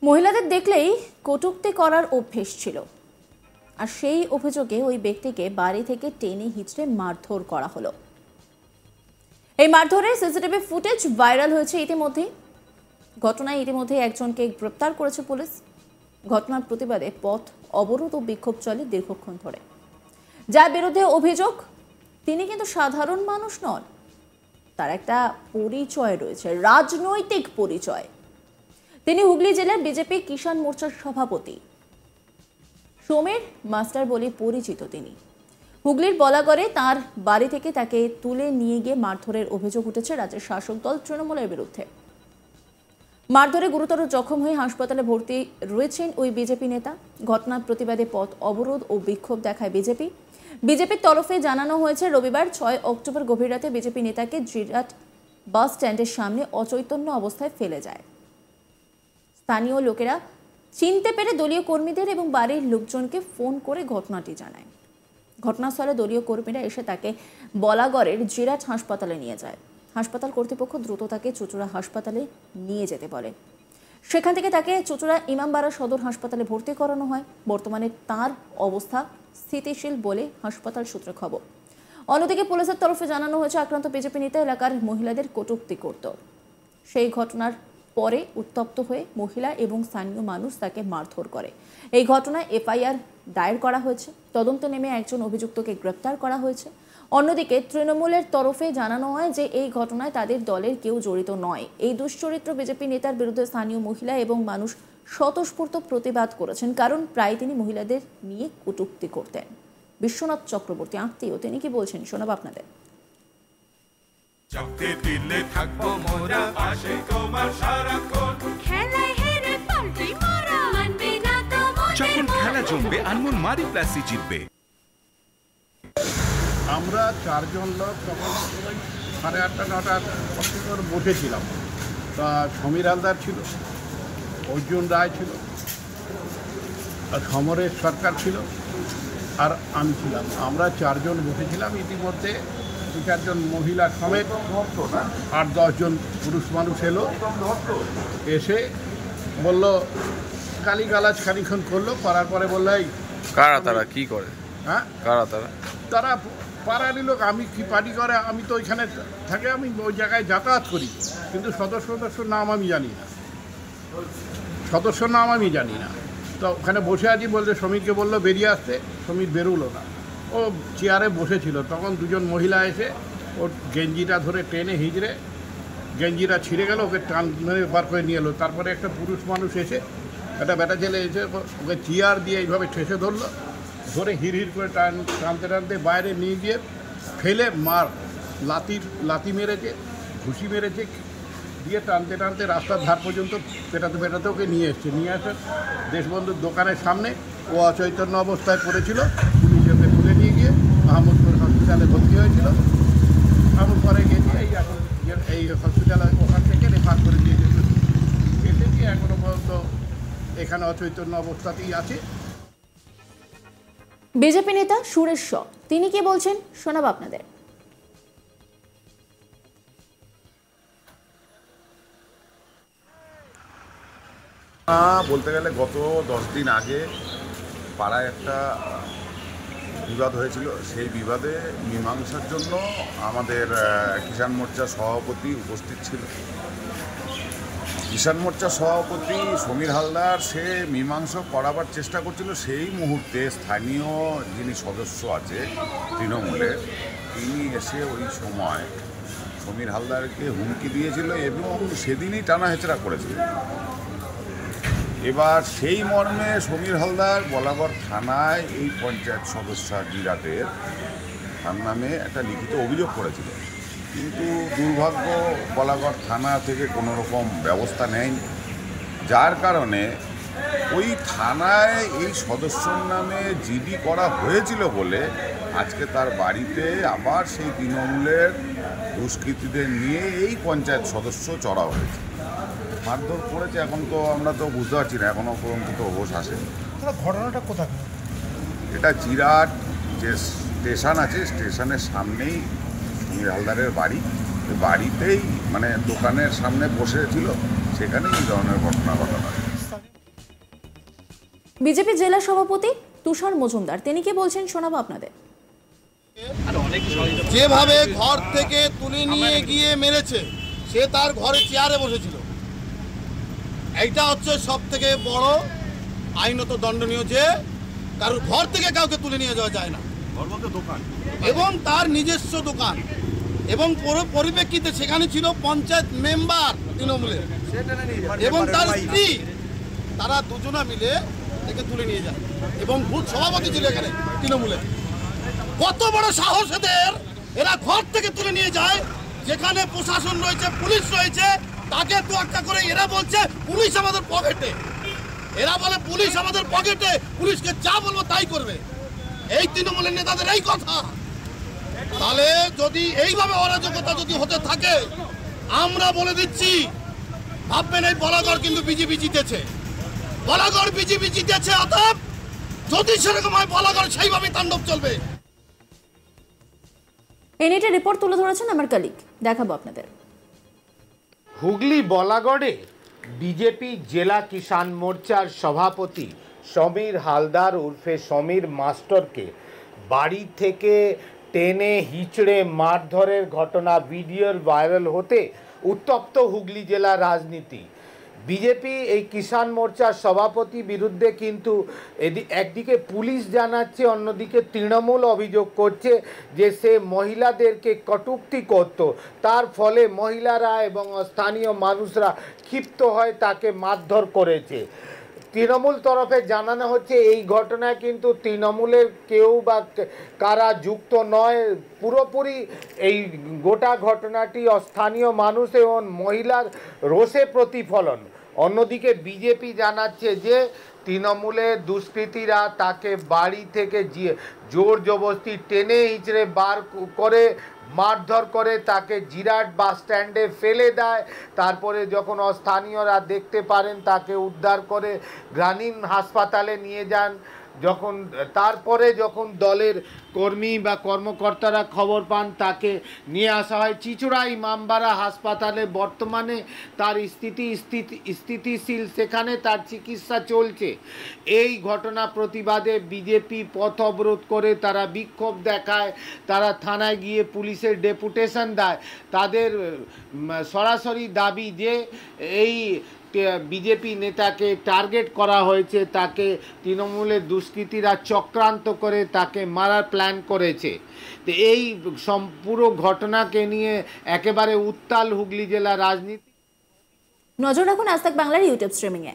মহিলাদের দেখলেই কটূক্তি করার অভ্যেস ছিল, আর সেই অভিযোগে ওই ব্যক্তিকে বাড়ি থেকে টেনে হিঁচড়ে মারধর করা হলো। এই মারধরের সিসিটিভি ফুটেজ ভাইরাল হয়েছে ইতিমধ্যেই। ঘটনায় ইতিমধ্যে একজনকে গ্রেপ্তার করেছে পুলিশ। ঘটনার প্রতিবাদে পথ অবরোধ ও বিক্ষোভ চলে দীর্ঘক্ষণ ধরে। যার বিরুদ্ধে অভিযোগ, তিনি কিন্তু সাধারণ মানুষ নন, তার একটা পরিচয় রয়েছে, রাজনৈতিক পরিচয়। তিনি হুগলি জেলার বিজেপি কিষাণ মোর্চার সভাপতি সমীর মাস্টার বলে পরিচিত। তিনি হুগলির বলাগড়ে তার বাড়ি থেকে তাকে তুলে নিয়ে গিয়ে মারধরের অভিযোগ উঠেছে রাজ্যের শাসক দল তৃণমূলের বিরুদ্ধে। মারধরে গুরুতর জখম হয়ে হাসপাতালে ভর্তি রয়েছেন ওই বিজেপি নেতা। ঘটনার প্রতিবাদে পথ অবরোধ ও বিক্ষোভ দেখায় বিজেপির তরফে জানানো হয়েছে, রবিবার 6 অক্টোবর গভীর রাতে বিজেপি নেতাকে জিরাট বাস স্ট্যান্ডের সামনে অচৈতন্য অবস্থায় ফেলে যায়। স্থানীয় লোকেরা চিনতে পেরে দলীয় কর্মীদের এবং বাড়ির লোকজনকে ফোন করে ঘটনাটি জানায়। ঘটনাস্থলে দলীয় কর্মীরা এসে তাকে বলাগড়ের জিরাট হাসপাতালে নিয়ে যায়। হাসপাতাল কর্তৃপক্ষ দ্রুত তাকে চুঁচুড়া হাসপাতালে নিয়ে যেতে বলে। সেখান থেকে তাকে চুঁচুড়া ইমামবাড়া সদর হাসপাতালে ভর্তি করানো হয়। বর্তমানে তার অবস্থা স্থিতিশীল বলে হাসপাতাল সূত্রে খবর। অন্যদিকে পুলিশের তরফে জানানো হয়েছে, আক্রান্ত বিজেপি নেতা এলাকার মহিলাদের কটূক্তি করত। সেই ঘটনার পরে উত্তপ্ত হয়ে মহিলা এবং স্থানীয় মানুষ তাকে মারধর করে। এই ঘটনায় এফআইআর দায়ের করা হয়েছে। তদন্তে নেমে একজন অভিযুক্তকে গ্রেপ্তার করা হয়েছে। অন্যদিকে তৃণমূলের তরফে জানানো হয় যে এই ঘটনায় তাদের দলের কেউ জড়িত নয়। এই দুশ্চরিত্র বিজেপি নেতার বিরুদ্ধে স্থানীয় মহিলা এবং মানুষ স্বতঃস্ফূর্ত প্রতিবাদ করেছেন, কারণ প্রায় তিনি মহিলাদের নিয়ে কটূক্তি করতেন। বিশ্বনাথ চক্রবর্তী আত্মীয়, তিনি কি বলছেন শোনাব আপনাদের। যখন খেলা জমবে আনমোল মারি প্লাসই জিতবে। আমরা 4 জন লোক তখন 8:30 9টার পর বসেছিলাম। তা সমীর হালদার ছিল, অর্জুন রায় ছিল, আর সমরেশ সরকার ছিল, আর আমি ছিলাম। আমরা 4 জন বসেছিলাম। ইতিমধ্যে 2-4 জন মহিলা সমেত 8-10 জন পুরুষ মানুষ এলো, এসে বলল গালিগালাজ খানিক্ষণ করলো। করার পরে বললো, এই কারা তারা, কি করে? হ্যাঁ, কারা তারা? তারা পাড়ারই লোক। আমি কি পার্টি করে, আমি তো ওইখানে থাকে, আমি ওই জায়গায় যাতায়াত করি, কিন্তু সদস্যর নাম আমি জানি না, তো ওখানে বসে আছি। বলতে সমীরকে বললো বেরিয়ে আসতে, সমীর বেরোলো না, ও চেয়ারে বসেছিল। তখন 2 জন মহিলা এসে ওর গেঞ্জিটা ধরে টেনে হিঁচড়ে গেঞ্জিটা ছিঁড়ে গেল, ওকে টান মেরে বার করে নিয়ে এলো। তারপরে একটা পুরুষ মানুষ এসে, একটা বেটা ছেলে এসে ওকে চেয়ার দিয়ে এইভাবে ঠেসে ধরলো, ধরে হিড় করে টানতে বাইরে নিয়ে গিয়ে ফেলে লাতি মেরেছে, ঘুষি মেরেছে, দিয়ে টানতে রাস্তার ধার পর্যন্ত পেটাতে ওকে নিয়ে আসে দেশবন্ধুর দোকানের সামনে। ও অচৈতন্য অবস্থায় পড়েছিল। পুলিশ ওকে তুলে নিয়ে গিয়ে মাহমুদপুর হসপিটালে ভর্তি হয়েছিল। আমি পরে গেছি, এই হসপিটালে ওখান থেকে রেফার করে দিয়ে এসেছি। এখনো পর্যন্ত এখানে অচৈতন্য অবস্থাতেই আছে। বিজেপি নেতা সুরেশ শ, তিনি কি বলছেন শোনাব আপনাদের। বলতে গেলে গত 10 দিন আগে পাড়ায় একটা বিবাদ হয়েছিল। সেই বিবাদে মীমাংসার জন্য আমাদের কিষাণ মোর্চার সভাপতি উপস্থিত ছিল। কিষাণ মোর্চার সভাপতি সমীর হালদার সে মীমাংসা করাবার চেষ্টা করছিল। সেই মুহূর্তে স্থানীয় যিনি সদস্য আছে তৃণমূলের, তিনি এসে ওই সময় সমীর হালদারকে হুমকি দিয়েছিল এবং সেদিনই টানা হেচড়া করেছিল। এবার সেই মর্মে সমীর হালদার বলাগড় থানায় এই পঞ্চায়েত সদস্য জিরাটের তার নামে একটা লিখিত অভিযোগ করেছিল, কিন্তু দুর্ভাগ্য বলাগড় থানা থেকে কোনো রকম ব্যবস্থা নেয়নি। যার কারণে ওই থানায় এই সদস্যর নামে জিডি করা হয়েছিল বলে আজকে তার বাড়িতে আবার সেই তৃণমূলের দুষ্কৃতীদের নিয়ে এই পঞ্চায়েত সদস্য চড়া হয়েছে, মারধর করেছে। এখন তো আমরা তো বুঝতে পারছি না, এখনও পর্যন্ত তো হোশ আসেনি। ঘটনাটা কোথায়? এটা জিরাট যে স্টেশন আছে, স্টেশনের সামনেই সমীর হালদারের বাড়িতেই মানে দোকানের সামনে বসেছিল, সেখানেই এই ধরনের ঘটনা ঘটানো। বিজেপি জেলা সভাপতি তুষার মজুমদার তিনি কি বলছেন শোনাবো আপনাদের। যেভাবে ঘর থেকে তুলে নিয়ে গিয়ে মেরেছে, সে তার ঘরে চেয়ারে বসেছিল। এইটা হচ্ছে সব থেকে বড় আইনত দণ্ডনীয়, যে কারোর ঘর থেকে কাউকে তুলে নিয়ে যাওয়া যায় না, এবং তার নিজস্ব দোকান। এবং পরিপ্রেক্ষিতে সেখানে ছিল পঞ্চায়েত মেম্বার তৃণমূলের এবং তার স্ত্রী, তারা দুজনা মিলে থেকে তুলে নিয়ে যায়, এবং বুথ সভাপতি ছিল এখানে তৃণমূলের। কত বড় সাহস এদের! এরা ঘর থেকে তুলে নিয়ে যায়, যেখানে প্রশাসন রয়েছে, পুলিশ রয়েছে, তাকে তোয়াক্কা করে এরা বলছে পুলিশ আমাদের পকেটে। এরা বলে পুলিশ আমাদের পকেটে, পুলিশকে যা বলবো তাই করবে। এই তৃণমূলের নেতাদের এই কথা। তাহলে যদি এইভাবে অরাজকতা যদি হতে থাকে, আমরা বলে দিচ্ছি, ভাববেন এই বলাগড় কিন্তু বিজেপি জিতেছে, বলাগড় বিজেপি জিতেছে। অতএব যদি সেরকম হয়, বলাগড় সেইভাবে তাণ্ডব চলবে। এনএটি রিপোর্ট তুলে ধরেছেন আমার কলিগ, দেখাবো আপনাদের। হুগলি বলাগড়ে বিজেপি জেলা কিষাণ মোর্চার সভাপতি সমীর হালদার উর্ফে সমীর মাস্টারকে বাড়ি থেকে টেনে হিচড়ে মারধরের ঘটনা ভিডিওর ভাইরাল হতে উত্তপ্ত হুগলি জেলার রাজনীতি। বিজেপি এই কিষাণ মোর্চার সভাপতি বিরুদ্ধে কিন্তু একদিকে পুলিশ জানাচ্ছে, অন্যদিকে তৃণমূল অভিযোগ করছে যে সে মহিলাদেরকে কটূক্তি করত, তার ফলে মহিলারা এবং স্থানীয় মানুষরা ক্ষিপ্ত হয়ে তাকে মারধর করেছে। তৃণমূল তরফে জানানো হচ্ছে এই ঘটনায় কিন্তু তৃণমূলের কেউ বা কারা যুক্ত নয়, পুরোপুরি এই গোটা ঘটনাটি স্থানীয় মানুষ এবং মহিলার রোষে প্রতিফলন। অন্যদিকে বিজেপি জানাচ্ছে যে তৃণমূলের দুষ্কৃতীরা তাকে বাড়ি থেকে জোর জবরদস্তি টেনে হিঁচড়ে বার করে মারধর করে তাকে জিরাট বাস স্ট্যান্ডে ফেলে দেয়। তারপরে যখন স্থানীয়রা দেখতে পারেন, তাকে উদ্ধার করে গ্রামীণ হাসপাতালে নিয়ে যান। তারপরে যখন দলের কর্মী বা কর্মকর্তারা খবর পান, তাকে নিয়ে আসা হয় চিচুড়া ইমামবাড়া হাসপাতালে। বর্তমানে তার স্থিতিশীল, সেখানে তার চিকিৎসা চলছে। এই ঘটনা প্রতিবাদে বিজেপি পথ অবরোধ করে, তারা বিক্ষোভ দেখায়, তারা থানায় গিয়ে পুলিশের ডেপুটেশন দেয়। তাদের সরাসরি দাবি যে এই বিজেপি নেতাকে টার্গেট করা হয়েছে, তাকে তৃণমূলের দুষ্কৃতীরা চক্রান্ত করে তাকে মারার প্ল্যান করেছে। তো এই পুরো ঘটনাকে নিয়ে একেবারে উত্তাল হুগলি জেলা রাজনীতি। নজর রাখুন আজ তাক বাংলার ইউটিউব স্ট্রিমিংয়ে।